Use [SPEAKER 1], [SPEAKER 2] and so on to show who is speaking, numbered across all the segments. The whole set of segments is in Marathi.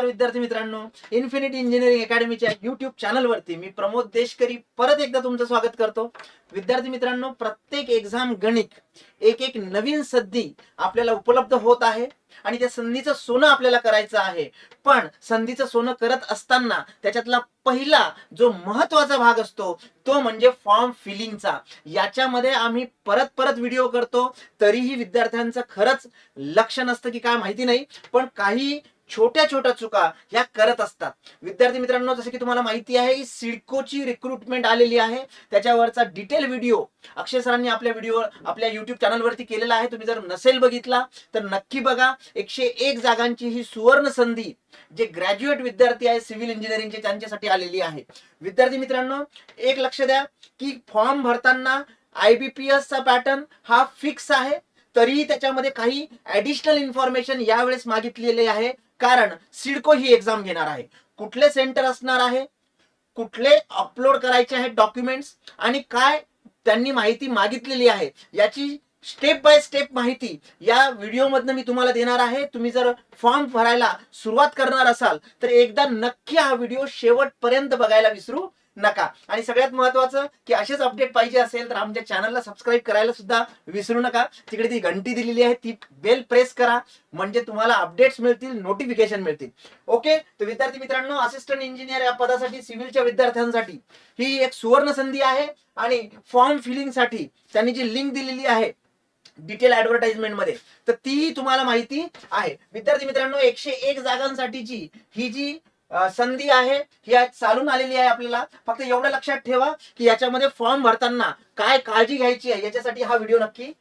[SPEAKER 1] नमस्कार विद्यार्थी मित्रांनो, इन्फिनिटी इंजिनिअरिंग अकॅडमीच्या युट्यूब चॅनलवरती मी प्रमोद देशकरी परत एकदा तुमचं स्वागत करतो. विद्यार्थी मित्रांनो, प्रत्येक एक्झाम गणित एक एक नवीन संधी आपल्याला उपलब्ध होत आहे आणि त्या संधीचं सोनं आपल्याला करायचं आहे. पण संधीचं सोनं करत असताना त्याच्यातला पहिला जो महत्वाचा भाग असतो तो म्हणजे फॉर्म फिलिंगचा. याच्यामध्ये आम्ही परत परत व्हिडिओ करतो, तरीही विद्यार्थ्यांचं खरंच लक्ष नसतं की काय माहिती नाही, पण काही छोट्या छोट्या चुका ह्या करत असतात. विद्यार्थी मित्रांनो, जसं की तुम्हाला माहिती आहे की सिडकोची रिक्रुटमेंट आलेली आहे, त्याच्यावरचा डिटेल व्हिडिओ अक्षय सरांनी आपल्या युट्यूब चॅनलवरती केलेला आहे. तुम्ही जर नसेल बघितला तर नक्की बघा. 101 जागांची ही सुवर्ण संधी जे ग्रॅज्युएट विद्यार्थी आहे सिव्हिल इंजिनिअरिंगचे त्यांच्यासाठी आलेली आहे. विद्यार्थी मित्रांनो, एक लक्ष द्या की फॉर्म भरताना IBPS चा पॅटर्न हा फिक्स आहे, तरीही त्याच्यामध्ये काही ऍडिशनल इन्फॉर्मेशन यावेळेस मागितलेले आहे. कारण सिडको ही एक्झाम घेणार आहे. कुठले सेंटर असणार आहे, कुठले अपलोड करायचे आहेत डॉक्युमेंट्स आणि काय त्यांनी माहिती मागितलेली आहे याची स्टेप बाय स्टेप माहिती या व्हिडिओ मधनं मी तुम्हाला देणार आहे. तुम्ही जर फॉर्म भरायला सुरुवात करणार असाल तर एकदा नक्की हा व्हिडिओ शेवटपर्यंत बघायला विसरू नका. आणि सगळ्यात महत्वाचं की असेच अपडेट पाहिजे असेल तर आमच्या चॅनलला सबस्क्राईब करायला सुद्धा विसरू नका. तिकडे ती घंटी दिलेली आहे, ती बेल प्रेस करा, म्हणजे तुम्हाला अपडेट्स मिळतील, नोटिफिकेशन मिळतील. ओके, तर विद्यार्थी मित्रांनो, असिस्टंट इंजिनियर या पदासाठी सिव्हिलच्या विद्यार्थ्यांसाठी ही एक सुवर्ण संधी आहे. आणि फॉर्म फिलिंग साठी त्यांनी जी लिंक दिलेली आहे डिटेल ऍडव्हर्टाइजमेंट मध्ये, तर तीही तुम्हाला माहिती आहे. विद्यार्थी मित्रांनो, 101 जागांसाठीची ही जी संधी आहे ही आज चालून आलेली आहे. आपल्याला फक्त एवढं लक्षात ठेवा की याच्यामध्ये फॉर्म भरताना काय काळजी घ्यायची आहे याच्यासाठी हा व्हिडिओ नक्की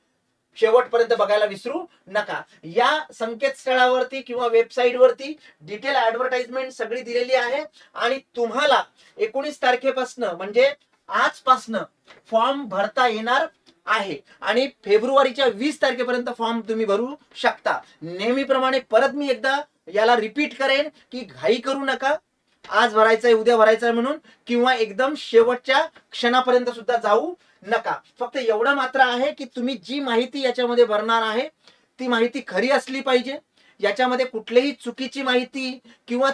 [SPEAKER 1] शेवटपर्यंत बघायला विसरू नका. या संकेतस्थळावरती किंवा वेबसाईटवरती डिटेल ऍडव्हर्टाइजमेंट सगळी दिलेली आहे आणि तुम्हाला 19 तारखेपासून म्हणजे आजपासून फॉर्म भरता येणार आहे आणि फेब्रुवारीच्या 20 तारखेपर्यंत फॉर्म तुम्ही भरू शकता. नेहमीप्रमाणे परत मी एकदा याला रिपीट करेन की घाई करू नका, आज भरायचंय उद्या भरायचंय म्हणून, किंवा एकदम शेवटच्या क्षणापर्यंत सुद्धा जाऊ नका. फक्त एवढं मात्र आहे की तुम्ही जी माहिती याच्यामध्ये भरणार आहे ती माहिती खरी असली पाहिजे. याच्यामध्ये कुठलीही चुकीची माहिती किंवा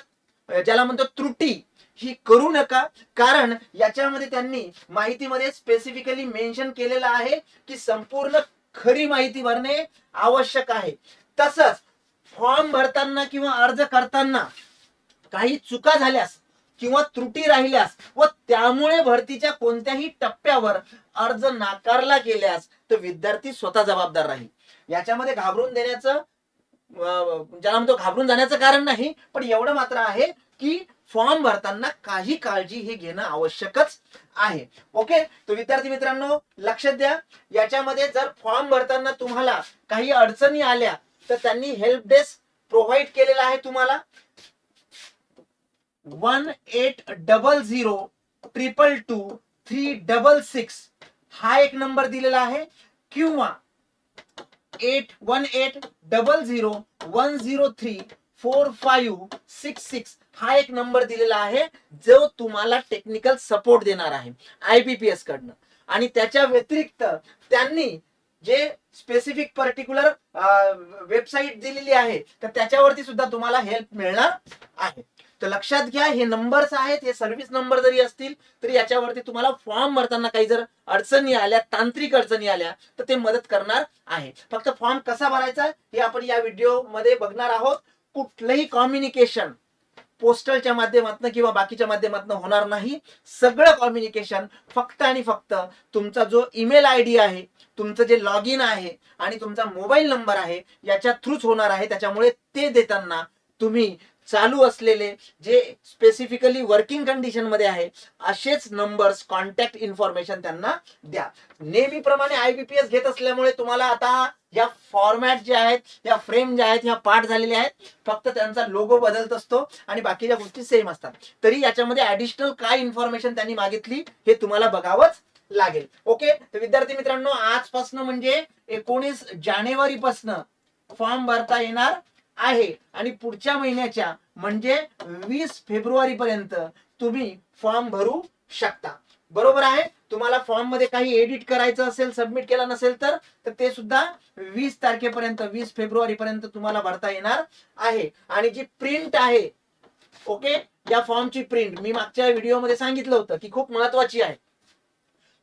[SPEAKER 1] ज्याला म्हणतो त्रुटी ही करू नका. कारण याच्यामध्ये त्यांनी माहितीमध्ये स्पेसिफिकली मेन्शन केलेलं आहे की संपूर्ण खरी माहिती भरणे आवश्यक आहे. तसंच फॉर्म भरताना किंवा अर्ज करताना काही चुका झाल्यास किंवा त्रुटी राहिल्यास व त्यामुळे भरतीच्या कोणत्याही टप्प्यावर अर्ज नाकारला गेल्यास तर विद्यार्थी स्वतः जबाबदार राहील. याच्यामध्ये घाबरून देण्याचं ज्याला म्हणतो घाबरून जाण्याचं कारण नाही, पण एवढं मात्र आहे की फॉर्म भरताना काही काळजी हे घेणं आवश्यकच आहे. ओके, तर विद्यार्थी मित्रांनो लक्षात द्या, याच्यामध्ये जर फॉर्म भरताना तुम्हाला काही अडचणी आल्या तर त्यांनी हेल्प डेस्क प्रोव्हाइड केलेला आहे. तुम्हाला 1800222366 हा एक नंबर दिलेला आहे, किंवा 8180100456 हा एक नंबर दिलेला आहे जो तुम्हाला टेक्निकल सपोर्ट देणार आहे IBPS कडनं. आणि त्याच्या व्यतिरिक्त त्यांनी जे स्पेसिफिक पर्टिक्युलर वेबसाईट दिलेली आहे तर त्याच्यावरती सुद्धा तुम्हाला हेल्प मिळणार आहे. तर लक्षात घ्या, हे नंबर्स आहेत, हे सर्व्हिस नंबर जरी असतील तरी याच्यावरती तुम्हाला फॉर्म भरताना काही जर अडचणी आल्या, तांत्रिक अडचणी आल्या तर ते मदत करणार आहे. फक्त फॉर्म कसा भरायचा हे आपण या व्हिडिओ मध्ये बघणार आहोत. कुठलंही कम्युनिकेशन पोस्टलच्या माध्यमातून किंवा बाकीच्या माध्यमातून होणार नाही. सगळं कम्युनिकेशन फक्त आणि फक्त तुमचा जो ईमेल ID आहे, तुमचं जे लॉग इन आहे आणि तुमचा मोबाईल नंबर आहे याच्या थ्रूच होणार आहे. त्याच्यामुळे ते देताना तुम्ही चालू असलेले जे स्पेसिफिकली वर्किंग कंडिशन मध्ये आहे असेच नंबर्स, कॉन्टॅक्ट इन्फॉर्मेशन त्यांना द्या. नेहमीप्रमाणे IBPS घेत असल्यामुळे तुम्हाला आता या फॉर्मॅट जे आहेत, या फ्रेम ज्या आहेत, ह्या पाठ झालेल्या आहेत. फक्त त्यांचा लोगो बदलत असतो आणि बाकीच्या गोष्टी सेम असतात. तरी याच्यामध्ये ऍडिशनल काय इन्फॉर्मेशन त्यांनी मागितली हे तुम्हाला बघावंच लागेल. ओके, तर विद्यार्थी मित्रांनो, आजपासून म्हणजे 19 जानेवारीपासून फॉर्म भरता येणार आहे आणि पुढच्या महिन्याच्या म्हणजे 20 फेब्रुवारी पर्यंत तुम्ही फॉर्म भरू शकता. बरोबर आहे. तुम्हाला फॉर्म मध्ये काही एडिट करायचं असेल, सबमिट केला नसेल तर ते सुद्धा 20 तारखेपर्यंत 20 फेब्रुवारी पर्यंत तुम्हाला भरता येणार आहे. आणि जी प्रिंट आहे ओके, या फॉर्मची प्रिंट मी मागच्या व्हिडिओमध्ये सांगितलं होतं की खूप महत्वाची आहे.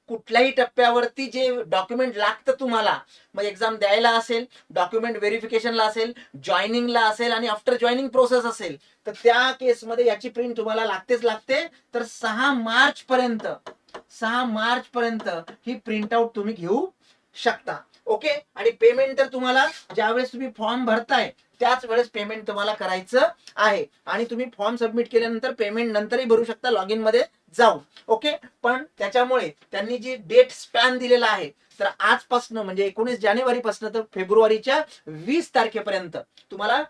[SPEAKER 1] कुठल्याही टप्प्यावरती जे डॉक्युमेंट लागतं तुम्हाला, मग एक्झाम द्यायला असेल, डॉक्युमेंट व्हेरिफिकेशनला असेल, जॉईनिंगला असेल आणि आफ्टर जॉईनिंग प्रोसेस असेल, तर त्या केसमध्ये याची प्रिंट तुम्हाला लागतेच लागते. तर 6 मार्च पर्यंत ही प्रिंट आउट तुम्ही घेऊ शकता. ओके, आणि पेमेंट तर तुम्हाला ज्यावेळेस तुम्ही फॉर्म भरताय त्याच वेळेस पेमेंट तुम्हाला करायचं आहे. आणि तुम्ही फॉर्म सबमिट केल्यानंतर पेमेंट नंतरही भरू शकता लॉग इन मध्ये जाऊन. ओके, पण त्याच्यामुळे त्यांनी जी डेट स्पॅन दिलेला आहे, तर आजपासून म्हणजे 19 जानेवारी पासून तर फेब्रुवारीच्या 20 तारखेपर्यंत तुम्हाला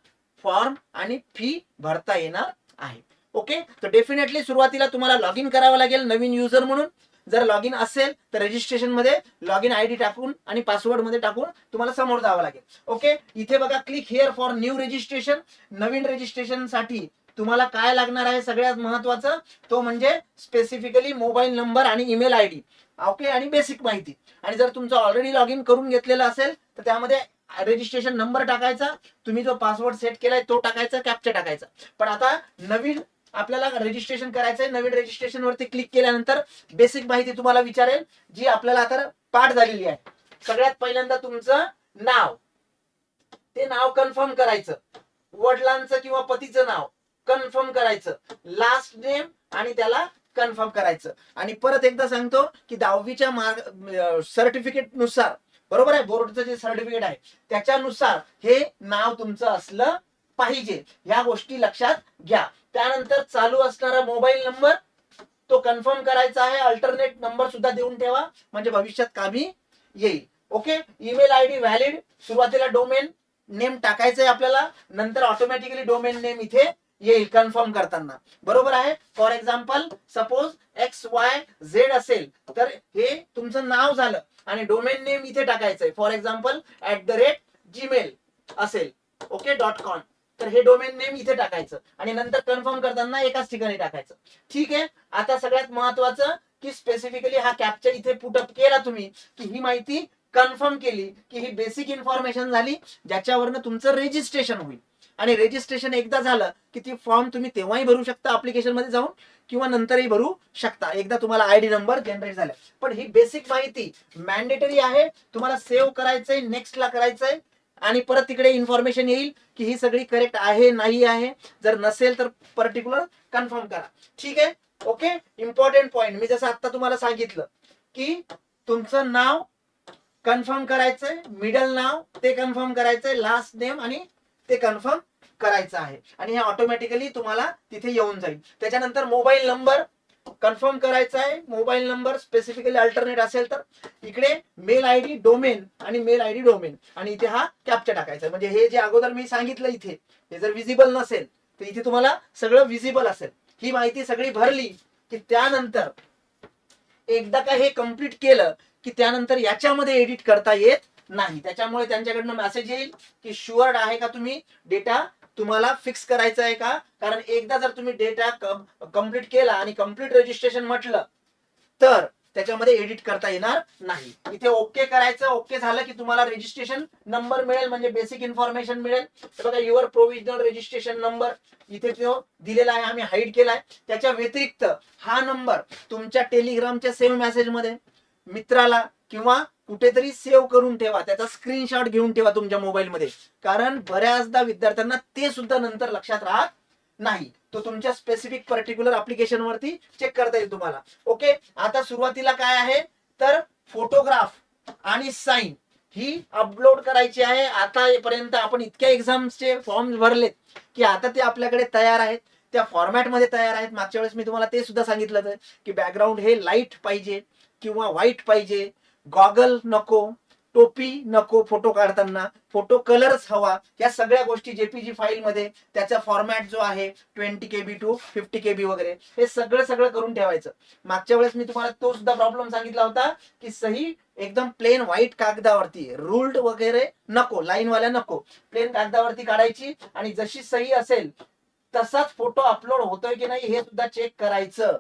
[SPEAKER 1] फॉर्म आणि फी भरता येणार आहे. ओके, तर डेफिनेटली सुरुवातीला तुम्हाला लॉग इन करावं लागेल नवीन युजर म्हणून. जर लॉग इन असेल तर रजिस्ट्रेशन मध्ये लॉग इन आयडी टाकून आणि पासवर्ड मध्ये टाकून तुम्हाला समोर जावं लागेल. ओके, इथे बघा click here for new registration. Naveen registration साठी तुम्हाला काय लागणार आहे सगळ्यात महत्वाचं, तो म्हणजे स्पेसिफिकली मोबाईल नंबर आणि ईमेल आयडी. ओके, आणि बेसिक माहिती. आणि जर तुमचं ऑलरेडी लॉग इन करून घेतलेलं असेल तर त्यामध्ये रजिस्ट्रेशन नंबर टाकायचा, तुम्ही जो पासवर्ड सेट केलाय तो टाकायचा, कॅप्चा टाकायचा. पण आता नवीन आपल्याला रजिस्ट्रेशन करायचंय. नवीन रजिस्ट्रेशन वरती क्लिक केल्यानंतर बेसिक माहिती तुम्हाला विचारेल, जी आपल्याला आता पाठ झालेली आहे. सगळ्यात पहिल्यांदा तुमचं नाव, ते नाव कन्फर्म करायचं. वडिलांचं किंवा पतीचं नाव कन्फर्म करायचं. लास्ट नेम आणि त्याला कन्फर्म करायचं. आणि परत एकदा सांगतो की 10वीच्या सर्टिफिकेट नुसार, बरोबर आहे, बोर्डचं जे सर्टिफिकेट आहे त्याच्यानुसार हे नाव तुमचं असलं पाहिजे. ह्या गोष्टी लक्षात घ्या. त्यानंतर चालू असणारा मोबाईल नंबर तो कन्फर्म करायचा आहे. अल्टरनेट नंबर सुद्धा देऊन ठेवा म्हणजे भविष्यात कामी येईल. Okay, email ID valid. सुरुवातीला डोमेन नेम टाकायचंय आपल्याला, नंतर ऑटोमॅटिकली डोमेन नेम इथे येईल कन्फर्म करताना. बरोबर आहे. फॉर एक्झाम्पल सपोज XYZ असेल तर हे तुमचं नाव झालं आणि डोमेन नेम इथे टाकायचंय. फॉर एक्झाम्पल @gmail असेल, ओके .com, तर हे डोमेन नेम इथे टाकायचं आणि नंतर कन्फर्म करताना एकाच ठिकाणी टाकायचं. ठीक आहे. आता सगळ्यात महत्वाचं की स्पेसिफिकली हा कॅप्चा इथे पुटअप केला तुम्ही की ही माहिती कन्फर्म केली की ही बेसिक इन्फॉर्मेशन झाली ज्याच्यावरनं तुमचं रजिस्ट्रेशन होईल. आणि रजिस्ट्रेशन एकदा झालं की ती फॉर्म तुम्ही तेव्हाही भरू शकता ऍप्लिकेशन मध्ये जाऊन किंवा नंतरही भरू शकता एकदा तुम्हाला आयडी नंबर जनरेट झाला. पण ही बेसिक माहिती मॅन्डेटरी आहे. तुम्हाला सेव्ह करायचंय, नेक्स्ट ला करायचंय आणि परत तिकडे इन्फॉर्मेशन येईल की ही सगळी करेक्ट आहे नाही आहे. जर नसेल तर पर्टिक्युलर कन्फर्म करा. ठीक आहे. ओके, इम्पॉर्टंट पॉइंट मी जसं आता तुम्हाला सांगितलं की तुमचं नाव कन्फर्म करायचंय, मिडल नाव ते कन्फर्म करायचंय, लास्ट नेम आणि ते कन्फर्म करायचं आहे आणि हे ऑटोमॅटिकली तुम्हाला तिथे येऊन जाईल. त्याच्यानंतर मोबाईल नंबर कन्फर्म करायचा आहे. मोबाईल नंबर स्पेसिफिकली अल्टरनेट असेल तर इकडे मेल आयडी डोमेन आणि मेल आयडी डोमेन आणि इथे हा कॅप्चा टाकायचा. म्हणजे हे जे अगोदर मी सांगितलं इथे हे जर विजिबल नसेल तर इथे तुम्हाला सगळं विजिबल असेल. ही माहिती सगळी भरली की त्यानंतर एकदा का हे कम्प्लीट केलं की त्यानंतर याच्यामध्ये एडिट करता येत नाही. त्याच्यामुळे त्यांच्याकडनं मेसेज येईल की शुअर्ड आहे का तुम्ही डेटा तुम्हाला फिक्स करायचा आहे का. कारण एकदा जर तुम्ही डेटा कम्प्लीट केला आणि कम्प्लीट रजिस्ट्रेशन म्हटलं तर त्याच्यामध्ये एडिट करता येणार नाही. इथे ओके करायचं. ओके झालं की तुम्हाला रजिस्ट्रेशन नंबर मिळेल म्हणजे बेसिक इन्फॉर्मेशन मिळेल. बघा युअर प्रोव्हिजनल रजिस्ट्रेशन नंबर इथे तो दिलेला आहे, आम्ही हाईड केलाय. त्याच्या व्यतिरिक्त हा नंबर तुमच्या टेलिग्रामच्या सेव्ह मेसेज मध्ये मित्राला किंवा कुठेतरी सेव्ह करून ठेवा. त्याचा स्क्रीनशॉट घेऊन ठेवा तुमच्या मोबाईलमध्ये. कारण बऱ्याचदा विद्यार्थ्यांना ते सुद्धा नंतर लक्षात राहत नाही. तो तुमच्या स्पेसिफिक पर्टिक्युलर ऍप्लिकेशन वरती चेक करता येईल तुम्हाला. ओके, आता सुरुवातीला काय आहे तर फोटोग्राफ आणि साईन ही अपलोड करायची आहे. आतापर्यंत आपण इतक्या एक्झाम्सचे फॉर्म भरलेत की आता ते आपल्याकडे तयार आहेत, त्या फॉर्मॅटमध्ये तयार आहेत. मागच्या वेळेस मी तुम्हाला ते सुद्धा सांगितलं होतं की बॅकग्राऊंड हे लाईट पाहिजे किंवा व्हाईट पाहिजे, गॉगल नको, टोपी नको फोटो काढताना, फोटो कलर्स हवा. या सगळ्या गोष्टी जेपीजी फाईल मध्ये त्याचा फॉर्मॅट जो आहे 20 KB टू 50 KB वगैरे हे सगळं करून ठेवायचं. मागच्या वेळेस मी तुम्हाला तो सुद्धा प्रॉब्लेम सांगितला होता की सही एकदम प्लेन व्हाईट कागदावरती, रूल्ड वगैरे नको, लाईन वाल्या नको, प्लेन कागदावरती काढायची आणि जशी सही असेल तसाच फोटो अपलोड होतोय की नाही हे सुद्धा चेक करायचं.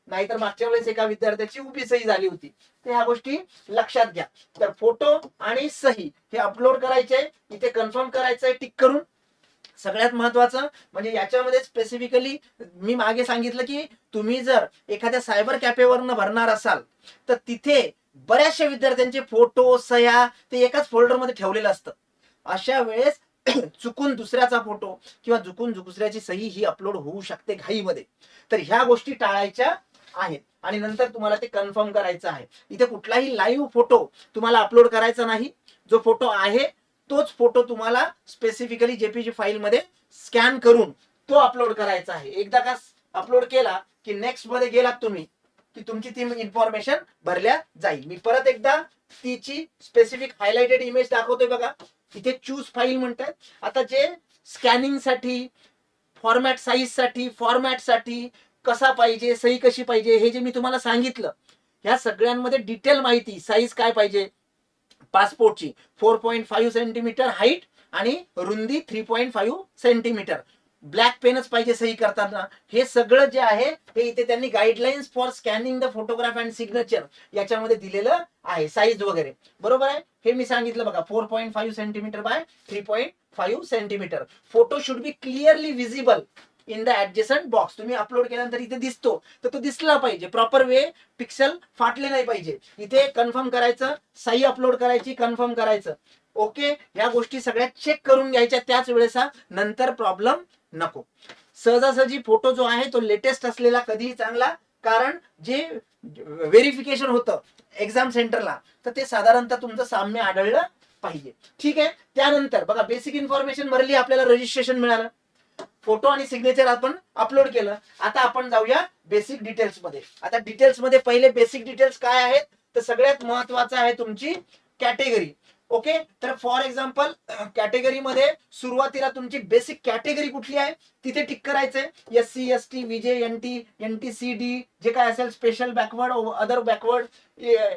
[SPEAKER 1] नाहीतर मागच्या वेळेस एका विद्यार्थ्याची उभी सही झाली होती. तर ह्या गोष्टी लक्षात घ्या. तर फोटो आणि सही हे अपलोड करायचे, इथे कन्फर्म करायचंय टिक करून. सगळ्यात महत्वाचं म्हणजे याच्यामध्ये स्पेसिफिकली मी मागे सांगितलं की तुम्ही जर एखाद्या सायबर कॅफेवरनं भरणार असाल तर तिथे बऱ्याचशा विद्यार्थ्यांचे फोटो सह्या ते एकाच फोल्डरमध्ये ठेवलेलं असतं. अशा वेळेस चुकून दुसऱ्याचा फोटो किंवा चुकून दुसऱ्याची सही ही अपलोड होऊ शकते घाईमध्ये. तर ह्या गोष्टी टाळायच्या आहेत आणि नंतर तुम्हाला ते कन्फर्म करायचं आहे. इथे कुठलाही लाईव्ह फोटो तुम्हाला अपलोड करायचा नाही. जो फोटो आहे तोच फोटो तुम्हाला स्पेसिफिकली जेपीजी फाईल मध्ये स्कॅन करून तो अपलोड करायचा आहे. एकदा का अपलोड केला की नेक्स्ट मध्ये गेलात तुम्ही की तुमची ती इन्फॉर्मेशन भरल्या जाईल. मी परत एकदा तिची स्पेसिफिक हायलाइटेड इमेज दाखवतोय बघा. इथे चूज फाईल म्हणतात. आता जे स्कॅनिंग साठी, फॉर्मॅट साईज साठी, फॉर्मॅट साठी कसा पाहिजे, सही कशी पाहिजे, हे जे मी तुम्हाला सांगितलं ह्या सगळ्यांमध्ये डिटेल माहिती, साईज काय पाहिजे पासपोर्टची 4.5 सेंटीमीटर हाईट आणि रुंदी 3.5 सेंटीमीटर, ब्लॅक पेनच पाहिजे सही करताना, हे सगळं जे आहे हे इथे त्यांनी guidelines for scanning the photograph and signature याच्यामध्ये दिलेलं आहे. साईज वगैरे बरोबर आहे. हे मी सांगितलं बघा 4.5 centimetre bye 3.5 centimetre. Photo should be clearly visible in the adjacent box. तुम्ही अपलोड केल्यानंतर इथे दिसतो तर तो दिसला पाहिजे प्रॉपर वे, पिक्सल फाटले नाही पाहिजे. इथे कन्फर्म करायचं, सही अपलोड करायची, कन्फर्म करायचं. ओके, या गोष्टी सगळ्या चेक करून घ्यायच्या त्याच वेळेस, नंतर प्रॉब्लेम नको. सहजासहजी फोटो जो आहे तो लेटेस्ट असलेला कधीही चांगला, कारण जे व्हेरिफिकेशन होतं एक्झाम सेंटरला तर ते साधारणतः तुमचं साम्य आढळलं पाहिजे. ठीक आहे. त्यानंतर बघा बेसिक इन्फॉर्मेशन भरली, आपल्याला रजिस्ट्रेशन मिळालं, फोटो आणि सिग्नेचर आपण अपलोड केलं. आता आपण जाऊया बेसिक डिटेल्स मध्ये. आता डिटेल्स मध्ये पहिले बेसिक डिटेल्स काय आहेत तर सगळ्यात महत्वाचं आहे तुमची कॅटेगरी. ओके, तर फॉर एक्झाम्पल कॅटेगरीमध्ये सुरुवातीला तुमची बेसिक कॅटेगरी कुठली आहे तिथे टिक करायचंय. SC ST VJ NT NT CD जे काय असेल, special backward, other backward,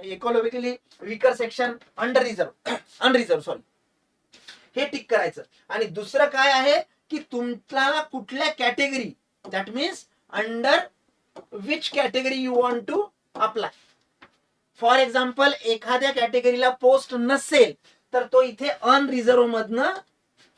[SPEAKER 1] economically weaker section, unreserved sorry, हे टिक करायचं. आणि दुसरं काय आहे की तुम्हाला कुठल्या category, that means under which category you want to apply. For example एखाद्या कॅटेगरीला पोस्ट नसेल तर तो इथे अनरिझर्व मधनं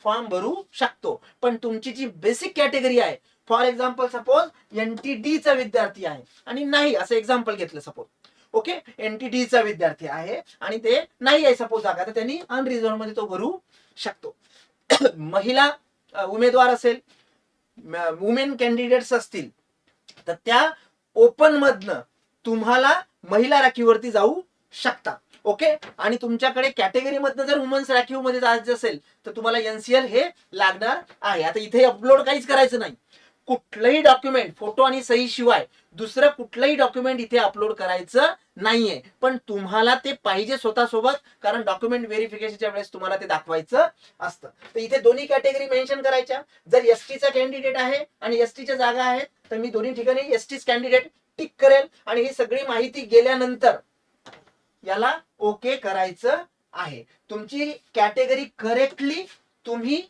[SPEAKER 1] फॉर्म भरू शकतो. पण तुमची जी बेसिक कॅटेगरी आहे, फॉर एक्झाम्पल सपोज NTD चा विद्यार्थी आहे आणि नाही, असं एक्झाम्पल घेतलं सपोज, ओके, NTD चा विद्यार्थी आहे आणि ते नाही आहे सपोज जागा, तर त्यांनी अनरिझर्व मध्ये तो भरू शकतो. महिला उमेदवार असेल, वुमेन कॅन्डिडेट्स असतील तर त्या ओपन मधनं तुम्हाला महिला राखीवरती जाऊ शकता. ओके, आणि तुमच्याकडे कॅटेगरी मधनं जर वुमन्स राखीव मध्ये जायचं असेल तर तुम्हाला NCL हे लागणार आहे. आता इथे अपलोड काहीच करायचं नाही. कुठलंही डॉक्युमेंट, फोटो आणि सही शिवाय दुसरं कुठलंही डॉक्युमेंट इथे अपलोड करायचं नाहीये. पण तुम्हाला ते पाहिजे स्वतःसोबत, कारण डॉक्युमेंट व्हेरिफिकेशनच्या वेळेस तुम्हाला ते दाखवायचं असतं. तर इथे दोन्ही कॅटेगरी मेन्शन करायच्या. जर ST चा कॅन्डिडेट आहे आणि ST च्या जागा आहेत तर मी दोन्ही ठिकाणी ST कॅन्डिडेट टिक करेल आणि ही सगळी माहिती गेल्यानंतर याला ओके करायचं आहे. तुमची कॅटेगरी करेक्टली तुम्ही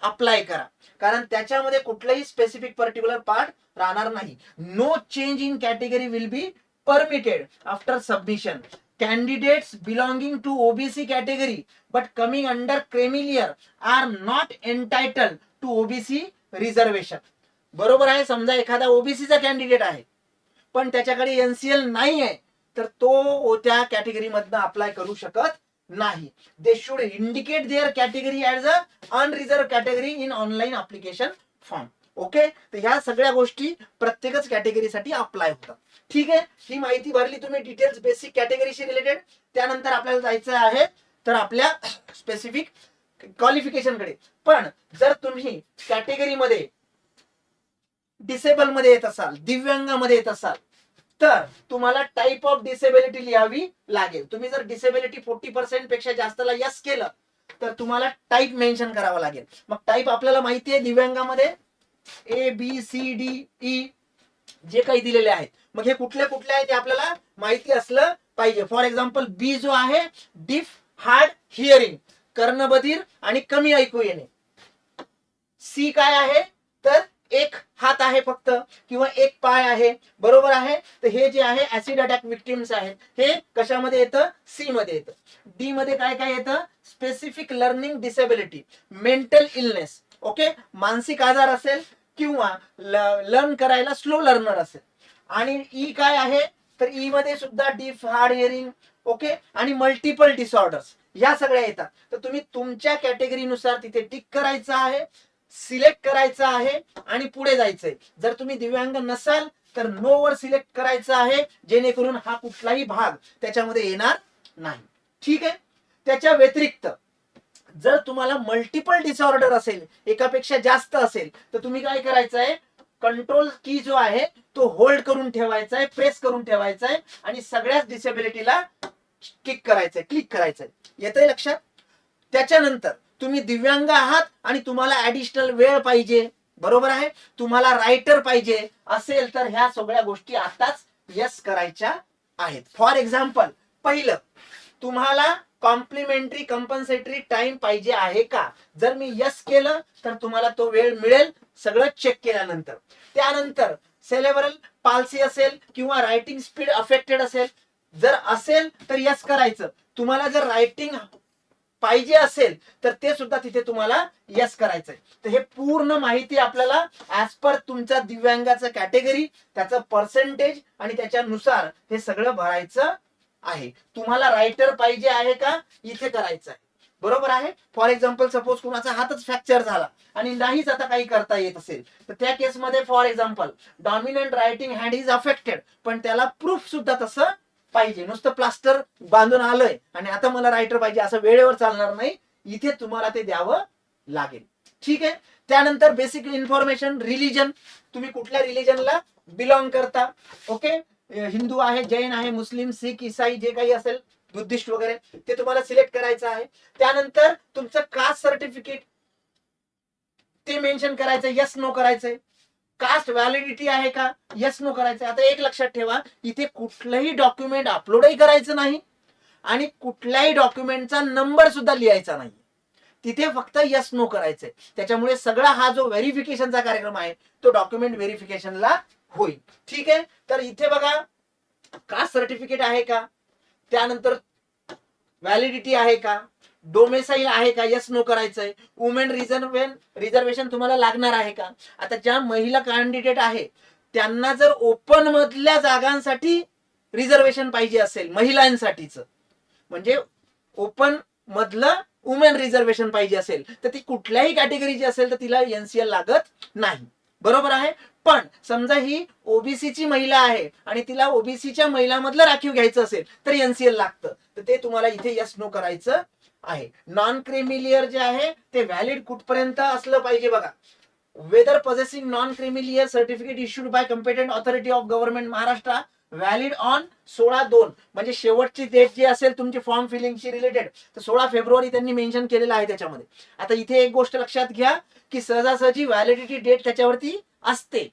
[SPEAKER 1] अप्लाय करा, कारण त्याच्यामध्ये कुठलाही स्पेसिफिक पर्टिक्युलर पार्ट राहणार नाही. No change in category will be permitted after submission. Candidates belonging to OBC category but coming under creamy layer are not entitled to OBC reservation. बरोबर आहे. समजा एखादा OBC चा कॅन्डिडेट आहे पण त्याच्याकडे NCL नाही आहे तर तो त्या कॅटेगरी मधनं अप्लाय करू शकत नाही. They should indicate their category as a unreserved category in online application form. Okay, तर ह्या सगळ्या गोष्टी प्रत्येकच कॅटेगरीसाठी अप्लाय होतात. ठीक आहे, ही माहिती भरली तुम्ही डिटेल्स बेसिक कॅटेगरीशी रिलेटेड. त्यानंतर आपल्याला जायचं आहे तर आपल्या स्पेसिफिक क्वालिफिकेशन कडे. पण जर तुम्ही कॅटेगरीमध्ये डिसेबल मध्ये येत असाल, दिव्यांगामध्ये येत असाल तर तुम्हाला टाइप ऑफ डिसेबिलिटी लिहावी लागेल. तुम्ही जर डिसेबिलिटी 40% पेक्षा जास्तला यस केलं तर तुम्हाला टाइप मेन्शन करावा लागेल. मग टाइप आपल्याला माहिती आहे दिव्यांगामध्ये ABCDE जे काही दिलेले आहेत. मग हे कुठले कुठले आहेत ते आपल्याला माहिती असलं पाहिजे. फॉर एक्झाम्पल बी जो आहे डीफ हार्ड हिअरिंग, कर्णबधीर आणि कमी ऐकू येणे. सी काय आहे तर एक हात आहे फक्त किंवा एक पाय आहे. बरोबर आहे. तर हे जे आहे ऍसिड अटॅक विक्टिम्स आहेत, हे कशामध्ये येतं, सी मध्ये येतं. डी मध्ये काय काय येतं, specific learning disability, mental illness, okay, मानसिक आजार असेल किंवा लर्न करायला स्लो लर्नर असेल. आणि ई काय आहे, तर ई मध्ये सुद्धा डीफ, हार्ड हिअरिंग, ओके, आणि मल्टिपल डिसऑर्डर्स या सगळ्या येतात. तर तुम्ही तुमच्या कॅटेगरीनुसार तिथे टिक करायचं आहे, सिलेक्ट करायचं आहे आणि पुढे जायचंय. जर तुम्ही दिव्यांग नसाल तर नो वर सिलेक्ट करायचं आहे, जेणेकरून हा कुठलाही भाग त्याच्यामध्ये येणार नाही. ठीक आहे. त्याच्या व्यतिरिक्त जर तुम्हाला मल्टिपल डिसऑर्डर असेल, एकापेक्षा जास्त असेल, तर तुम्ही काय करायचं आहे, कंट्रोल की जो आहे तो होल्ड करून ठेवायचा आहे, प्रेस करून ठेवायचा आहे आणि सगळ्याच डिसेबिलिटीला क्लिक करायचंय, क्लिक करायचंय. येतंय लक्षात? त्याच्यानंतर तुम्ही दिव्यांग आहात आणि तुम्हाला ऍडिशनल वेळ पाहिजे, बरोबर आहे, तुम्हाला रायटर पाहिजे असेल तर ह्या सगळ्या गोष्टी आताच यस करायच्या आहेत. फॉर एक्झाम्पल, पहिलं, तुम्हाला कॉम्प्लिमेंटरी कंपल्सरी टाइम पाहिजे आहे का? जर मी यस केलं तर तुम्हाला तो वेळ मिळेल, सगळं चेक केल्यानंतर. त्यानंतर सेलेब्रल पाल्सी असेल किंवा रायटिंग स्पीड अफेक्टेड असेल, जर असेल तर यस करायचं. तुम्हाला जर रायटिंग पाहिजे असेल तर ते सुद्धा तिथे तुम्हाला यस करायचंय. तर हे पूर्ण माहिती आपल्याला ऍज पर तुमच्या दिव्यांगाचं कॅटेगरी, त्याचं पर्सेंटेज आणि त्याच्यानुसार हे सगळं भरायचं आहे. तुम्हाला रायटर पाहिजे आहे का, इथे करायचं आहे, बरोबर आहे. फॉर एक्झाम्पल, सपोज कुणाचा हातच फ्रॅक्चर झाला आणि नाहीच आता काही करता येत असेल, तर त्या केसमध्ये for example dominant writing hand is affected, पण त्याला प्रूफ सुद्धा तसं पाहिजे. नुसतं प्लास्टर बांधून आलंय आणि आता मला रायटर पाहिजे असं वेळेवर चालणार नाही, इथे तुम्हाला ते द्यावं लागेल. ठीक आहे. त्यानंतर बेसिक इन्फॉर्मेशन, रिलीजन, तुम्ही कुठल्या रिलीजनला बिलॉंग करता, ओके, हिंदू आहे, जैन आहे, मुस्लिम, सिख, ईसाई, जे काही असेल, बुद्धिस्ट वगैरे, ते तुम्हाला सिलेक्ट करायचं आहे. त्यानंतर तुमचं कास्ट सर्टिफिकेट ते मेन्शन करायचं, यस नो करायचंय. कास्ट व्हॅलिडिटी आहे का, यस नो करायचंय. आता एक लक्षात ठेवा, इथे कुठलंही डॉक्युमेंट अपलोडही करायचं नाही आणि कुठल्याही डॉक्युमेंटचा नंबर सुद्धा लिहायचा नाही, तिथे फक्त यस नो करायचंय. त्याच्यामुळे सगळा हा जो व्हेरिफिकेशनचा कार्यक्रम आहे तो डॉक्युमेंट व्हेरिफिकेशनला होईल. ठीक आहे. तर इथे बघा, कास्ट सर्टिफिकेट आहे का, त्यानंतर व्हॅलिडिटी आहे का, डोमेसाईल आहे का, यस नो करायचंय. वुमेन रिझर्वेशन तुम्हाला लागणार आहे का. आता ज्या महिला कॅन्डिडेट आहे त्यांना जर ओपन मधल्या जागांसाठी रिझर्वेशन पाहिजे असेल, महिलांसाठीच, म्हणजे ओपन मधलं वुमेन रिझर्वेशन पाहिजे असेल, तर ती कुठल्याही कॅटेगरीची असेल तर तिला एनसीएल लागत नाही, बरोबर आहे. पण समजा ही ओबीसीची महिला आहे आणि तिला ओबीसीच्या महिलांमधलं राखीव घ्यायचं असेल तर एनसीएल लागतं, तर ते तुम्हाला इथे यस नो करायचं आहे. नॉन क्रिमिलियर जे आहे ते व्हॅलिड कुठपर्यंत असलं पाहिजे बघा. Whether possessing non creamy layer certificate issued by competent authority of government Maharashtra, valid on 16/2, म्हणजे शेवटची डेट जी असेल तुमची फॉर्म फिलिंगची रिलेटेड, तर 16 फेब्रुवारी त्यांनी मेन्शन केलेलं आहे त्याच्यामध्ये. आता इथे एक गोष्ट लक्षात घ्या की सहजासहजी व्हॅलिडिटी डेट त्याच्यावरती असते,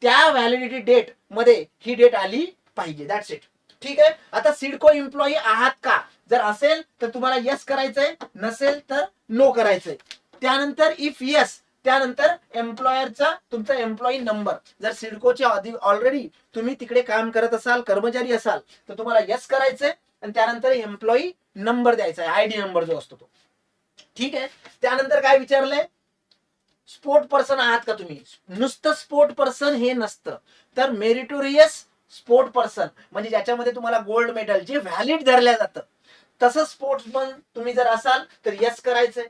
[SPEAKER 1] त्या व्हॅलिडिटी डेट मध्ये ही डेट आली पाहिजे, दॅट्स इट. ठीक आहे. आता सिडको एम्प्लॉई आहात का, जर असेल तर तुम्हाला यस करायचंय, नसेल तर नो करायचंय. त्यानंतर इफ यस, त्यानंतर एम्प्लॉयरचा तुमचा एम्प्लॉई नंबर, जर सिडकोच्या ऑलरेडी तुम्ही तिकडे काम करत असाल, कर्मचारी असाल, तर तुम्हाला यस करायचंय आणि त्यानंतर एम्प्लॉई नंबर द्यायचा आहे, आयडी नंबर जो असतो तो. ठीक आहे. त्यानंतर काय विचारलंय, स्पोर्ट पर्सन आहात का तुम्ही. नुसतं स्पोर्ट पर्सन हे नसतं, तर मेरिटोरियस स्पोर्ट पर्सन, म्हणजे ज्याच्यामध्ये तुम्हाला गोल्ड मेडल जे व्हॅलिड धरल्या जातं, तसं स्पोर्ट्समन तुम्ही जर असाल तर यस करायचंय.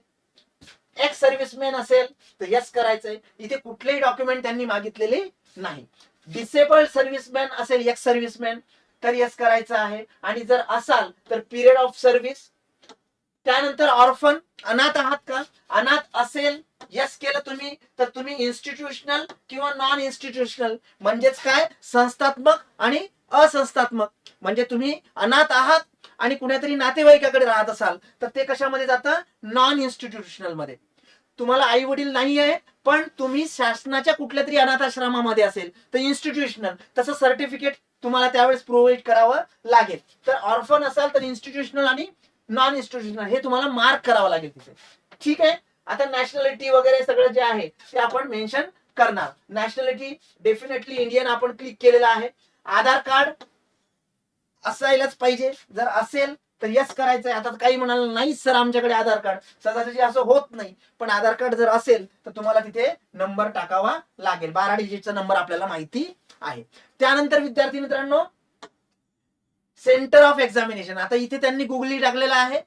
[SPEAKER 1] एक्स सर्व्हिसमॅन असेल तर यस करायचंय, इथे कुठलेही डॉक्युमेंट त्यांनी मागितलेले नाही. डिसेबल्ड सर्व्हिसमॅन असेल, एक्स सर्व्हिसमॅन, तर यस करायचं आहे. आणि जर असाल तर पिरियड ऑफ सर्व्हिस. त्यानंतर ऑर्फन, अनाथ आहात का, अनाथ असेल यस केलं तुम्ही तर तुम्ही इन्स्टिट्यूशनल किंवा नॉन इन्स्टिट्यूशनल, म्हणजेच काय, संस्थात्मक आणि असंस्थात्मक, म्हणजे तुम्ही अनाथ आहात आणि कुणातरी नातेवाईकाकडे राहत असाल तर ते कशामध्ये जातं, नॉन इन्स्टिट्यूशनल मध्ये. तुम्हाला आई वडील नाही आहे पण तुम्ही शासनाच्या कुठल्या तरी अनाथाश्रमामध्ये असेल तर इन्स्टिट्यूशनल, तसं सर्टिफिकेट तुम्हाला त्यावेळेस प्रोव्हाइड करावं लागेल. तर ऑर्फन असाल तर इन्स्टिट्यूशनल आणि नॉन इन्स्टिट्यूशनल हे तुम्हाला मार्क करावं लागेल तिथे. ठीक आहे. आता नॅशनॅलिटी वगैरे सगळं जे आहे ते आपण मेन्शन करणार. नॅशनॅलिटी डेफिनेटली इंडियन आपण क्लिक केलेलं आहे. आधार कार्ड असायलाच पाहिजे, जर असेल तर यस करायचंय. आता काही म्हणाल नाही सर आमच्याकडे आधार कार्ड, सहजासहजी असं होत नाही, पण आधार कार्ड जर असेल तर तुम्हाला तिथे नंबर टाकावा लागेल. 12 डिजिटचा नंबर आपल्याला माहिती आहे. त्यानंतर विद्यार्थी मित्रांनो, सेंटर ऑफ एक्झामिनेशन. आता इथे त्यांनी गुगली टाकलेला आहे,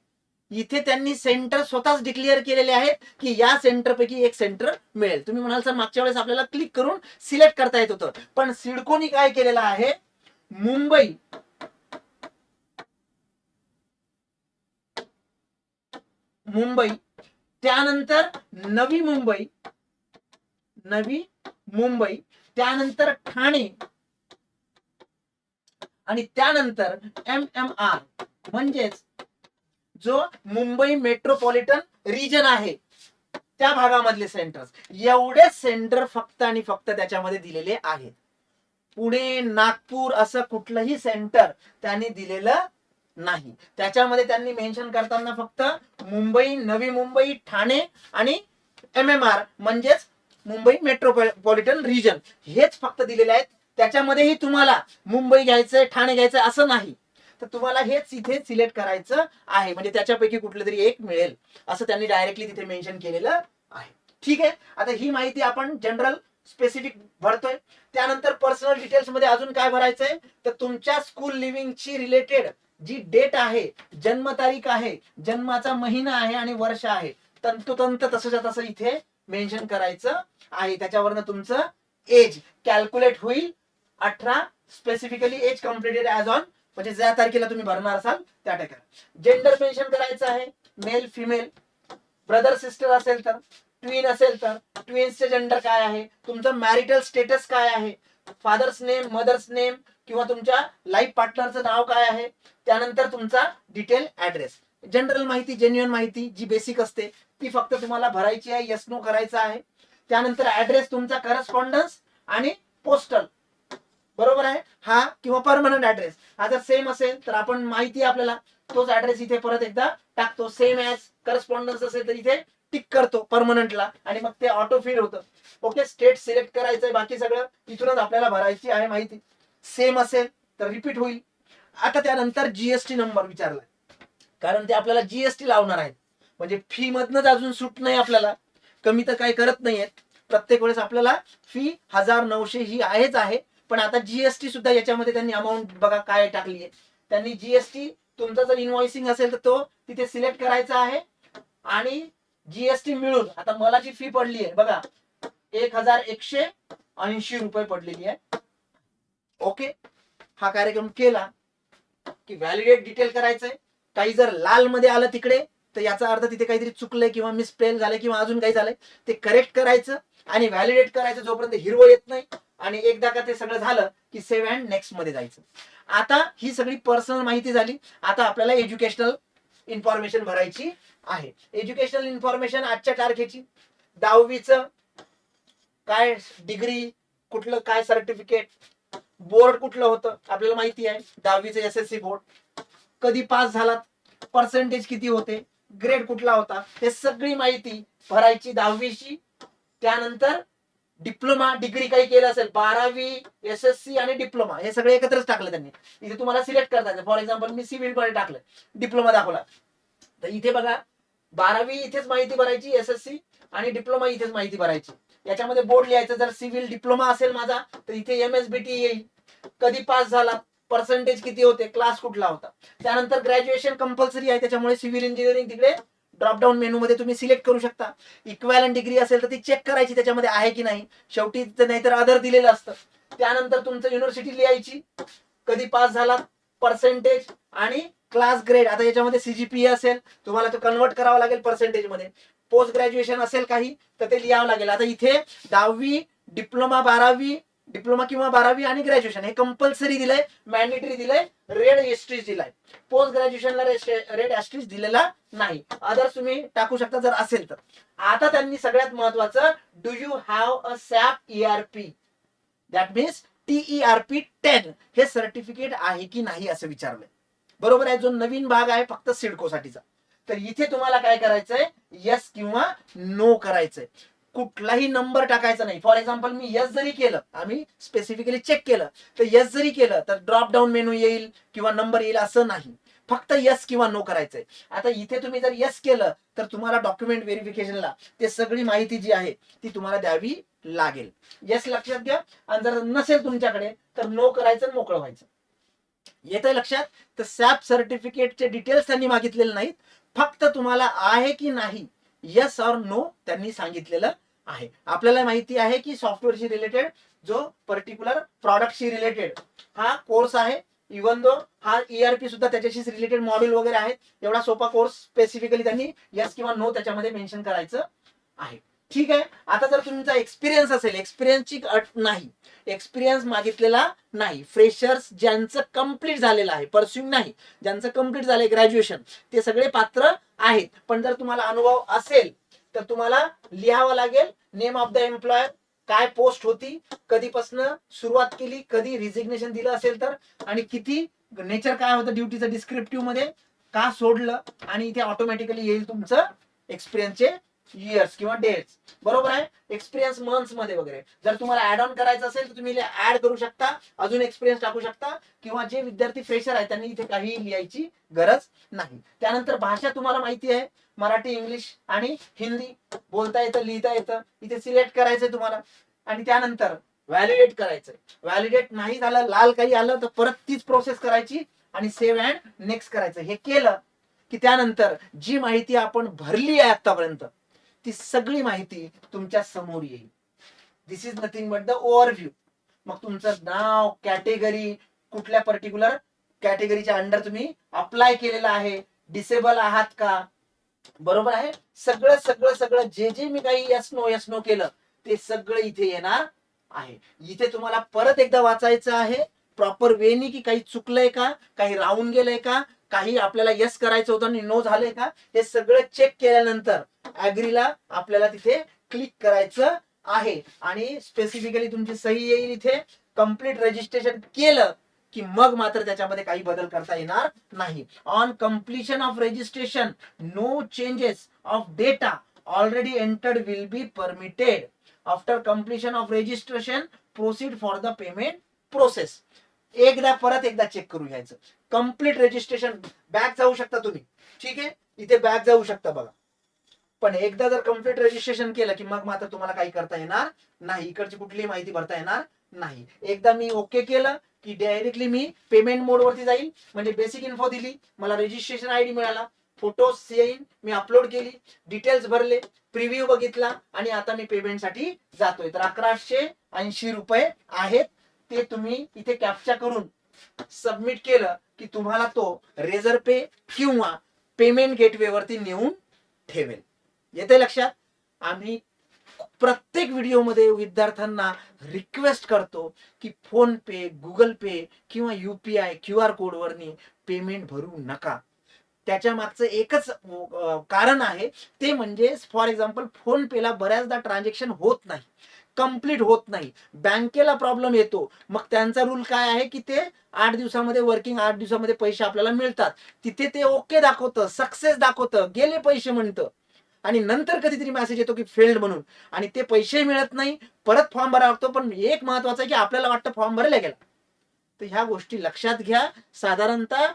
[SPEAKER 1] इथे त्यांनी सेंटर स्वतःच डिक्लेअर केलेले आहेत की या सेंटर पैकी एक सेंटर मिळेल. तुम्ही म्हणाल सर मागच्या वेळेस आपल्याला क्लिक करून सिलेक्ट करता येत होतं, पण सिडकोनी काय केलेलं आहे, मुंबई, मुंबई, त्यानंतर नवी मुंबई, नवी मुंबई, त्यानंतर ठाणे, आणि त्यानंतर MMR म्हणजेच जो मुंबई मेट्रोपॉलिटन रिजन आहे त्या भागामधले सेंटर्स, एवढे सेंटर फक्त आणि फक्त त्याच्यामध्ये दिलेले आहेत. पुणे, नागपूर असं कुठलंही सेंटर त्यांनी दिलेलं नाही. त्याच्यामध्ये त्यांनी मेन्शन करताना फक्त मुंबई, नवी मुंबई, ठाणे आणि MMR म्हणजेच मुंबई मेट्रोपॉलिटन रिजन हेच फक्त दिलेले आहेत. त्याच्यामध्येही तुम्हाला मुंबई घ्यायचंय, ठाणे घ्यायचंय असं नाही, तर तुम्हाला हेच इथे सिलेक्ट करायचं आहे, म्हणजे त्याच्यापैकी कुठलं तरी एक मिळेल असं त्यांनी डायरेक्टली तिथे मेन्शन केलेलं आहे. ठीक आहे. आता ही माहिती आपण जनरल स्पेसिफिक भरतोय. त्यानंतर पर्सनल डिटेल्स मध्ये अजून काय भरायचंय, तर तुमच्या स्कूल लिव्हिंगची रिलेटेड जी डेट आहे, जन्मतारीख आहे, जन्माचा महिना आहे आणि वर्ष आहे, तंतोतंत तसंच्या तसं इथे मेन्शन करायचं आहे. त्याच्यावरनं तुमचं एज कॅल्क्युलेट होईल. 18 specifically age completed as on, म्हणजे ज्या तारखेला तुम्ही भरणार असाल त्या तारखेला. जेंडर मेन्शन करायचं आहे, मेल, फिमेल, ब्रदर सिस्टर असेल तर, ट्विन असेल तर ट्विन्सचे जेंडर काय आहे, तुमचं मॅरिटल स्टेटस काय आहे, फादर्स नेम, मदर्स नेम किंवा तुमच्या लाईफ पार्टनरचं नाव काय आहे, त्यानंतर तुमचा डिटेल ऍड्रेस. जनरल माहिती, जेन्युइन माहिती जी बेसिक असते ती फक्त तुम्हाला भरायची आहे, यस नो करायचं आहे. त्यानंतर ऍड्रेस तुमचा करस्पॉन्डन्स आणि पोस्टल, बरोबर आहे, हा किंवा परमनंट ऍड्रेस. हा जर सेम असेल तर आपण माहिती आपल्याला तोच ऍड्रेस इथे परत एकदा टाकतो. सेम ऍज करस्पॉन्डन्स असेल तर इथे टिक करतो परमनंटला आणि मग ते ऑटो फिल होतं. ओके, स्टेट सिलेक्ट करायचंय, बाकी सगळं इथूनच आपल्याला भरायची आहे माहिती. सेम असेल तर रिपीट होईल. आता त्यानंतर जीएसटी नंबर विचारलाय, कारण ते आपल्याला जीएसटी लावणार आहेत, म्हणजे फी मधनच अजून सूट नाही आपल्याला, कमी तर काही करत नाहीयेत. प्रत्येक वेळेस आपल्याला फी 1900 ही आहेच आहे, पण आता जीएसटी सुद्धा याच्यामध्ये त्यांनी अमाऊंट बघा काय टाकली आहे. त्यांनी जीएसटी तुमचा जर इनव्हॉइसिंग असेल तर तो तिथे सिलेक्ट करायचा आहे, आणि जीएसटी मिळून आता मला जी फी पडली आहे बघा 1180 रुपये पडलेली आहे. ओके, हा कार्यक्रम केला की व्हॅलिडेट डिटेल करायचंय. काही जर लाल मध्ये आलं तिकडे तर याचा अर्थ तिथे काहीतरी चुकलंय किंवा मिसस्पेल झालंय किंवा अजून काही झालंय, ते करेक्ट करायचं आणि व्हॅलिडेट करायचं जोपर्यंत हिरवं येत नाही. आणि एकदा का ते सगळं झालं की सेव्ह अँड नेक्स्ट मध्ये जायचं. आता ही सगळी पर्सनल माहिती झाली. आता आपल्याला एज्युकेशनल इन्फॉर्मेशन भरायची आहे. एज्युकेशनल इन्फॉर्मेशन आजच्या तारखेची, 10वीचं काय डिग्री, कुठलं काय सर्टिफिकेट, बोर्ड कुठलं होतं आपल्याला माहिती आहे, 10वीचं SSC बोर्ड, कधी पास झालात, पर्सेंटेज किती होते, ग्रेड कुठला होता, हे सगळी माहिती भरायची 10वीची. त्यानंतर डिप्लोमा डिग्री काही केलं असेल, 12वी, SSC आणि डिप्लोमा हे सगळे एकत्रच टाकलं त्यांनी. इथे तुम्हाला सिलेक्ट करता. फॉर एक्झाम्पल मी सिव्हिल मध्ये टाकलं, डिप्लोमा दाखवला, तर इथे बघा 12वी इथेच माहिती भरायची, SSC आणि डिप्लोमा इथेच माहिती भरायची. याच्यामध्ये बोर्ड लिहायचं. जर सिव्हिल डिप्लोमा असेल माझा तर इथे MSBT येईल, कधी पास झाला, पर्सेंटेज किती होते, क्लास कुठला होता. त्यानंतर ग्रॅज्युएशन कंपल्सरी आहे, त्याच्यामुळे सिव्हिल इंजिनिअरिंग तिकडे ड्रॉपडाऊन मेनू मध्ये तुम्ही सिलेक्ट करू शकता. इक्वॅलंट डिग्री असेल तर ती चेक करायची त्याच्यामध्ये आहे की नाही, शेवटी नाहीतर अदर दिलेलं असतं. त्यानंतर तुमचं युनिव्हर्सिटी लिहायची, कधी पास झाला, पर्सेंटेज आणि क्लास ग्रेड. आता याच्यामध्ये CGPA असेल तुम्हाला तो कन्वर्ट करावा लागेल पर्सेंटेज मध्ये. पोस्ट ग्रॅज्युएशन असेल काही तर ते लिहावं लागेल. आता इथे 10वी, डिप्लोमा, 12वी, डिप्लोमा किंवा 12वी आणि ग्रॅज्युएशन हे कंपल्सरी दिलंय, मॅन्डेटरी दिलंय, रेड एस्ट्रीज दिलाय. पोस्ट ग्रॅज्युएशनला रेड एस्ट्रीज दिलेला नाही. अदर्स तुम्ही टाकू शकता जर असेल तर. आता त्यांनी सगळ्यात महत्वाचं, do you have a SAP ERP, that means TERP 10 हे सर्टिफिकेट आहे की नाही असं विचारलंय. बरोबर आहे, जो नवीन भाग आहे फक्त सिडको साठीचा. तर इथे तुम्हाला काय करायचंय, यस किंवा नो करायचंय. कुठलाही नंबर टाकायचा नाही. फॉर एक्झाम्पल मी यस जरी केलं, आम्ही स्पेसिफिकली चेक केलं, तर यस जरी केलं तर ड्रॉप डाऊन मेनू येईल किंवा नंबर येईल असं नाही. फक्त यस किंवा नो करायचंय. आता इथे तुम्ही जर यस केलं तर तुम्हाला डॉक्युमेंट व्हेरिफिकेशनला ते सगळी माहिती जी आहे ती तुम्हाला द्यावी लागेल. यस लक्षात घ्या. आणि जर नसेल तुमच्याकडे तर नो करायचं, मोकळं व्हायचं. येतंय लक्षात? तर सॅप सर्टिफिकेटचे डिटेल्स त्यांनी मागितलेले नाहीत, फक्त तुम्हाला आहे की नाही यस ऑर नो त्यांनी सांगितलेलं आहे. आपल्याला माहिती आहे की सॉफ्टवेअरशी रिलेटेड जो पर्टिक्युलर प्रॉडक्टशी रिलेटेड हा कोर्स आहे. इवन दो हा ERP सुद्धा त्याच्याशीच रिलेटेड मॉड्यूल वगैरे आहेत. एवढा सोपा कोर्स स्पेसिफिकली त्यांनी यस किंवा नो त्याच्यामध्ये मेन्शन करायचं आहे. ठीक आहे. आता जर तुमचा एक्सपिरियन्स असेल, एक्सपिरियन्सची अट नाही, एक्सपिरियन्स मागितलेला नाही, फ्रेशर्स ज्यांचं कम्प्लीट झालेलं आहे, परस्युइंग नाही, ज्यांचं कम्प्लीट झालंय ग्रॅज्युएशन ते सगळे पात्र आहेत. पण जर तुम्हाला अनुभव असेल तर तुम्हाला लिहावं लागेल नेम ऑफ द एम्प्लॉयर, काय पोस्ट होती, कधीपासून सुरुवात केली, कधी रिझिग्नेशन दिलं असेल तर, आणि किती नेचर काय होतं ड्युटीचं डिस्क्रिप्टिव्ह मध्ये, का सोडलं, आणि इथे ऑटोमॅटिकली येईल तुमचं एक्सपिरियन्सचे इयर्स किंवा डेट्स. बरोबर आहे. एक्सपिरियन्स मंथ्स मध्ये वगैरे जर तुम्हाला ऍड ऑन करायचं असेल तर तुम्ही ऍड करू शकता, अजून एक्सपिरियन्स टाकू शकता, किंवा जे विद्यार्थी फ्रेशर आहेत त्यांनी इथे काही लिहायची गरज नाही. त्यानंतर भाषा तुम्हाला माहिती आहे, मराठी, इंग्लिश आणि हिंदी बोलता येतं, लिहिता येतं. इथे सिलेक्ट करायचंय तुम्हाला आणि त्यानंतर व्हॅलिडेट करायचंय. व्हॅलिडेट नाही झालं, लाल काही आलं तर परत तीच प्रोसेस करायची आणि सेव्ह अँड नेक्स्ट करायचं. हे केलं की त्यानंतर जी माहिती आपण भरली आहे आतापर्यंत ती सगळी माहिती तुमच्या समोर येईल. This is nothing but the overview. मग तुमचं नाव, कॅटेगरी, कुठल्या पर्टिक्युलर कॅटेगरीच्या अंडर तुम्ही अप्लाय केलेला आहे, डिसेबल आहात का, बरोबर आहे. सगळं सगळं सगळं जे जे मी काही यस नो केलं ते सगळं इथे येणार आहे. इथे तुम्हाला परत एकदा वाचायचं आहे प्रॉपर वेनी की काही चुकलंय का, काही राहून गेलंय का, काही आपल्याला यस करायचं होतं आणि नो झालंय का, हे सगळं चेक केल्यानंतर ऍग्रीला आपल्याला तिथे क्लिक करायचं आहे आणि स्पेसिफिकली तुमची सही येईल इथे. कम्प्लीट रजिस्ट्रेशन केलं की मग मात्र त्याच्यामध्ये काही बदल करता येणार नाही. On completion of registration no changes of data already entered will be permitted. After completion of registration proceed for the payment process. परत एकदा चेक करू घ्यायचं. कम्प्लीट रजिस्ट्रेशन बॅक जाऊ शकता तुम्ही, ठीक आहे, इथे बॅक जाऊ शकता बघा. पण एकदा जर कम्प्लीट रजिस्ट्रेशन केलं की मग मात्र तुम्हाला काही करता येणार नाही, इकडची कुठलीही माहिती भरता येणार नाही. एकदा मी ओके केलं की डायरेक्टली मी पेमेंट मोड वरती जाईल. म्हणजे बेसिक इन्फो दिली, मला रजिस्ट्रेशन ID मिळाला, फोटोज येईल, मी अपलोड केली, डिटेल्स भरले, प्रिव्ह्यू बघितला आणि आता मी पेमेंटसाठी जातोय. तर 1180 रुपये आहेत. ते तुम्ही इथे कॅप्चा करून सबमिट केलं की तुम्हाला तो रेझर पे किंवा पेमेंट गेटवे वरती नेऊन ठेवेल. येते लक्षात? आम्ही प्रत्येक व्हिडिओमध्ये विद्यार्थ्यांना रिक्वेस्ट करतो की फोन पे, गुगल पे किंवा UPI QR कोडवरनी पेमेंट भरू नका. त्याच्या मागचं एकच कारण आहे, ते म्हणजे फॉर एक्झाम्पल फोन पेला बऱ्याचदा ट्रान्झॅक्शन होत नाही, कम्प्लीट होत नाही, बँकेला प्रॉब्लेम येतो. मग त्यांचा रूल काय आहे की ते 8 दिवसामध्ये, वर्किंग 8 दिवसामध्ये पैसे आपल्याला मिळतात. तिथे ते ओके दाखवतं, सक्सेस दाखवतं, गेले पैसे म्हणतं, आणि नंतर कधीतरी मेसेज येतो की फेल्ड म्हणून, आणि ते पैसे मिळत नाही, परत फॉर्म भरावा लागतो. पण एक महत्वाचं आहे की आपल्याला वाटतं फॉर्म भरला गेला. तर ह्या गोष्टी लक्षात घ्या. साधारणतः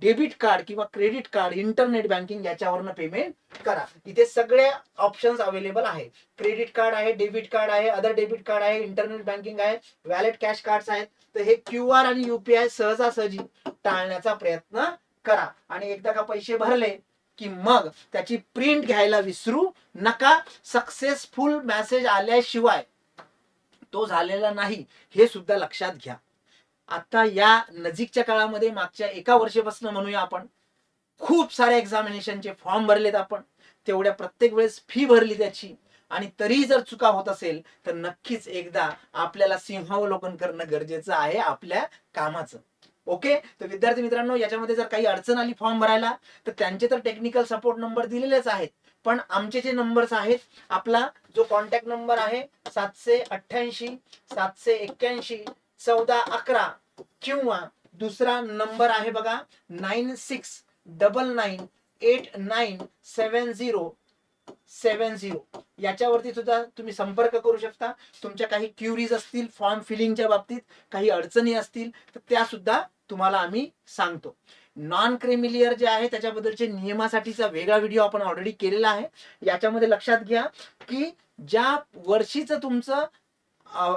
[SPEAKER 1] डेबिट कार्ड किंवा क्रेडिट कार्ड, इंटरनेट बँकिंग याच्यावरनं पेमेंट करा. इथे सगळे ऑप्शन्स अवेलेबल आहे. क्रेडिट कार्ड आहे, डेबिट कार्ड आहे, अदर डेबिट कार्ड आहे, इंटरनेट बँकिंग आहे, वॅलेट कॅश कार्ड आहेत. तर हे QR आणि UPI सहजासहजी टाळण्याचा प्रयत्न करा. आणि एकदा का पैसे भरले की मग त्याची प्रिंट घ्यायला विसरू नका. सक्सेसफुल मेसेज आल्याशिवाय तो झालेला नाही हे सुद्धा लक्षात घ्या. आता या नजीकच्या काळामध्ये, मागच्या 1 वर्षापासून म्हणूया आपण, खूप सारे एक्झामिनेशनचे फॉर्म भरलेत आपण, तेवढ्या प्रत्येक वेळेस फी भरली त्याची, आणि तरीही जर चुका होत असेल तर नक्कीच एकदा आपल्याला सिंहावलोकन करणं गरजेचं आहे आपल्या कामाचं. ओके. तर विद्यार्थी मित्रांनो, याच्यामध्ये जर काही अडचण आली फॉर्म भरायला तर त्यांचे तर टेक्निकल सपोर्ट नंबर दिलेलेच आहेत, पण आमचे जे नंबर्स आहेत, आपला जो कॉन्टॅक्ट नंबर आहे 788 781 1411, किंवा दुसरा नंबर आहे बघा 9699897070, याच्यावरती सुद्धा तुम्ही संपर्क करू शकता. तुमच्या काही क्युरीज असतील फॉर्म फिलिंगच्या बाबतीत, काही अडचणी असतील तर त्या सुद्धा तुम्हाला आम्ही सांगतो. नॉन क्रेमिलियर जे आहे त्याच्याबद्दलचे नियमासाठीचा वेगळा व्हिडिओ आपण ऑलरेडी केलेला आहे. याच्यामध्ये लक्षात घ्या की ज्या वर्षीचं तुमचं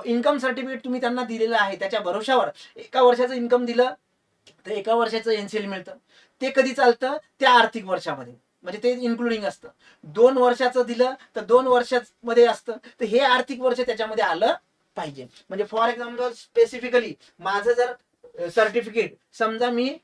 [SPEAKER 1] इन्कम सर्टिफिकेट तुम्ही त्यांना दिलेलं आहे त्याच्या भरोशावर एका वर्षाचं इन्कम दिलं तर एका वर्षाचं एनसीएल मिळतं. ते कधी चालतं? त्या आर्थिक वर्षामध्ये, म्हणजे ते इन्क्लुडिंग असतं. 2 वर्षाचं दिलं तर 2 वर्षामध्ये असतं, तर हे आर्थिक वर्ष त्याच्यामध्ये आलं पाहिजे. म्हणजे फॉर एक्झाम्पल स्पेसिफिकली माझं जर सर्टिफिकेट समजा मी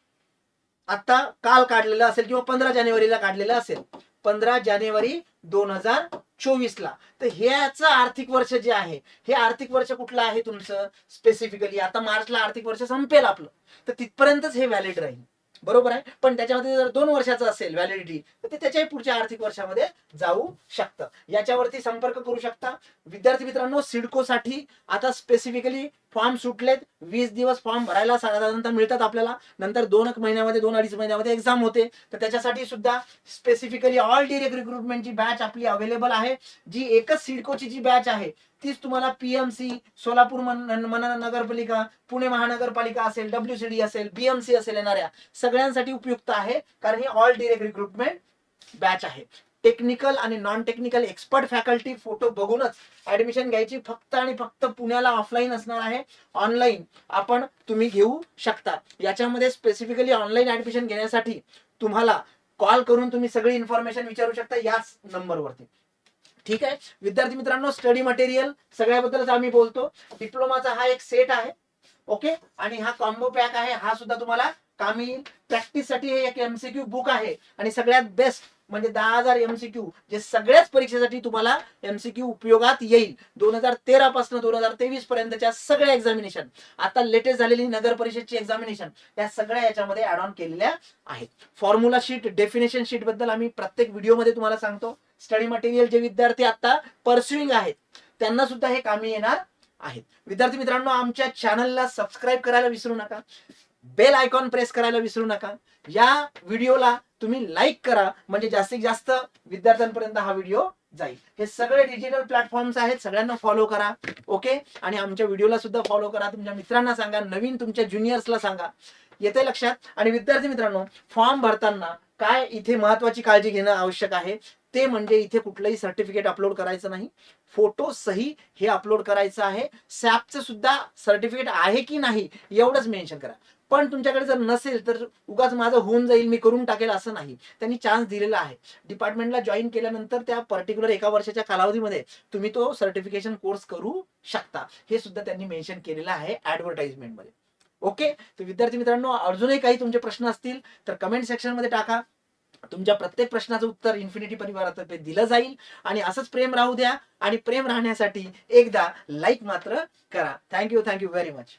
[SPEAKER 1] आता काल काढलेलं असेल किंवा 15 जानेवारीला काढलेलं असेल, 15 जानेवारी 2024 ला, तर ह्याचं आर्थिक वर्ष जे आहे, हे आर्थिक वर्ष कुठलं आहे तुमचं स्पेसिफिकली? आता मार्चला आर्थिक वर्ष संपेल आपलं, तर तिथपर्यंतच हे व्हॅलिड राहील, बरोबर आहे. पण त्याच्यामध्ये जर 2 वर्षाचं असेल व्हॅलिडिटी तर ते त्याच्याही पुढच्या आर्थिक वर्षामध्ये जाऊ शकतं. याच्यावरती संपर्क करू शकता. विद्यार्थी मित्रांनो, सिडकोसाठी आता स्पेसिफिकली फॉर्म सुटलेत. 20 दिवस फॉर्म भरायला साधारणतः मिळतात आपल्याला. नंतर 2 महिन्यामध्ये 2-2.5 महिन्यामध्ये एक्झाम होते. तर त्याच्यासाठी सुद्धा स्पेसिफिकली ऑल डिरेक्ट रिक्रुटमेंटची बॅच आपली अवेलेबल आहे. जी एकच सिडकोची जी बॅच आहे तीच तुम्हाला पीएमसी, सोलापूर नगरपालिका, पुणे महानगरपालिका असेल, WCD असेल, BMC असेल, येणाऱ्या सगळ्यांसाठी उपयुक्त आहे. कारण ही ऑल डिरेक्ट रिक्रुटमेंट बॅच आहे. टेक्निकल आणि non technical expert faculty photo बघूनच ऍडमिशन घ्यायची. फक्त आणि फक्त पुण्याला ऑफलाईन असणार आहे. ऑनलाईन आपण तुम्ही घेऊ शकता. याच्यामध्ये स्पेसिफिकली ऑनलाईन ऍडमिशन घेण्यासाठी तुम्हाला कॉल करून तुम्ही सगळी इन्फॉर्मेशन विचारू शकता याच नंबरवरती. ठीक आहे विद्यार्थी मित्रांनो, स्टडी मटेरियल सगळ्याबद्दलच आम्ही बोलतो. डिप्लोमाचा हा एक सेट आहे, ओके, आणि हा कॉम्बो पॅक आहे, हा सुद्धा तुम्हाला कामी येईल. प्रॅक्टिससाठी हे एक MCQ बुक आहे आणि सगळ्यात बेस्ट म्हणजे 10,000 MCQ, जे सगळ्याच परीक्षेसाठी तुम्हाला MCQ उपयोगात येईल. 2013 पासून 2023 पर्यंतच्या सगळ्या एक्झामिनेशन, आता लेटेस्ट झालेली नगर परिषदची एक्झामिनेशन, या सगळ्या याच्यामध्ये ऍड ऑन केलेल्या आहेत. फॉर्म्युला शीट, डेफिनेशन शीट बद्दल आम्ही प्रत्येक व्हिडिओमध्ये तुम्हाला सांगतो. स्टडी मटेरियल जे विद्यार्थी आता परस्युइंग आहेत त्यांना सुद्धा हे कामी येणार आहेत. विद्यार्थी मित्रांनो, आमच्या चॅनलला सबस्क्राईब करायला विसरू नका. बेल आयकॉन प्रेस करायला विसरू नका. या व्हिडिओला तुम्ही लाईक करा, म्हणजे जास्तीत जास्त विद्यार्थ्यांपर्यंत हा व्हिडिओ जाईल. हे सगळे डिजिटल प्लॅटफॉर्म्स आहेत, सगळ्यांना फॉलो करा, ओके. आणि आमच्या व्हिडिओला सुद्धा फॉलो करा. तुमच्या मित्रांना सांगा, नवीन तुमच्या ज्युनियर्सला सांगा. येते लक्षात? आणि विद्यार्थी मित्रांनो, फॉर्म भरताना काय इथे महत्वाची काळजी घेणं आवश्यक आहे ते म्हणजे इथे कुठलंही सर्टिफिकेट अपलोड करायचं नाही. फोटो सही हे अपलोड करायचं आहे. सॅपचं सुद्धा सर्टिफिकेट आहे की नाही एवढंच मेन्शन करा. पण तुमच्याकडे जर नसेल तर उगाच माझं होऊन जाईल, मी करून टाकेल असं नाही. त्यांनी चान्स दिलेला आहे. डिपार्टमेंटला जॉईन केल्यानंतर त्या पर्टिक्युलर 1 वर्षाच्या कालावधीमध्ये तुम्ही तो सर्टिफिकेशन कोर्स करू शकता. हे सुद्धा त्यांनी मेन्शन केलेलं आहे ऍडव्हर्टाइजमेंटमध्ये, ओके. तर विद्यार्थी मित्रांनो, अजूनही काही तुमचे प्रश्न असतील तर कमेंट सेक्शन मध्ये टाका. तुमच्या प्रत्येक प्रश्नाचं उत्तर इन्फिनिटी परिवारातर्फे दिलं जाईल. आणि असंच प्रेम राहू द्या. आणि प्रेम राहण्यासाठी एकदा लाईक मात्र करा. Thank you very much.